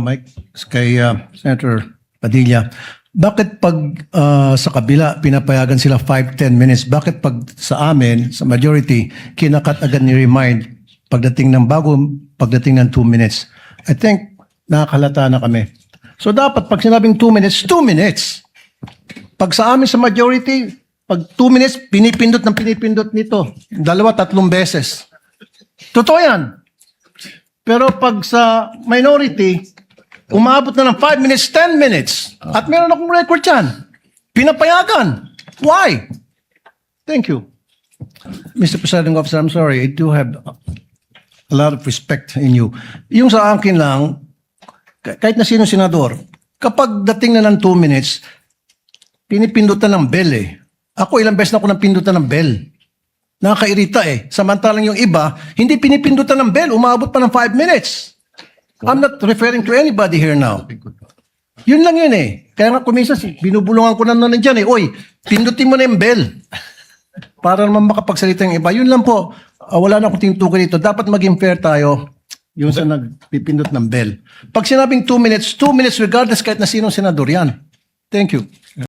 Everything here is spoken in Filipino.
Mike, kay Senator Padilla, bakit pag sa kabila pinapayagan sila 5-10 minutes, bakit pag sa amin, sa majority, kinakat agad ni remind pagdating ng 2 minutes? I think nakakalata na kami. So dapat pag sinabing 2 minutes, 2 minutes. Pag sa amin sa majority, pag 2 minutes, pinipindot nito. 2-3 beses. Totoo yan. Pero pag sa minority, umabot na ng 5 minutes, 10 minutes. At meron akong record yan. Pinapayagan. Why? Thank you. Mr. Presiding Officer, I'm sorry. I do have a lot of respect in you. Yung sa akin lang, kahit na sino senador, kapag dating na ng 2 minutes, pinipindutan ng bell eh. Ako ilang beses na ako napindutan ng bell. Nakakairita eh. Samantalang yung iba, hindi pinipindutan ng bell, umabot pa ng 5 minutes. I'm not referring to anybody here now. Yun lang yun eh. Kaya nga kumisas, binubulungan ko na nandiyan eh. Oy, pindutin mo na yung bell. Para naman makapagsalita yung iba. Yun lang po. Wala na akong tinutukoy dito. Dapat maging fair tayo. Yung sa nagpipindot ng bell. Pag sinabing 2 minutes regardless kahit na sinong senador yan. Thank you.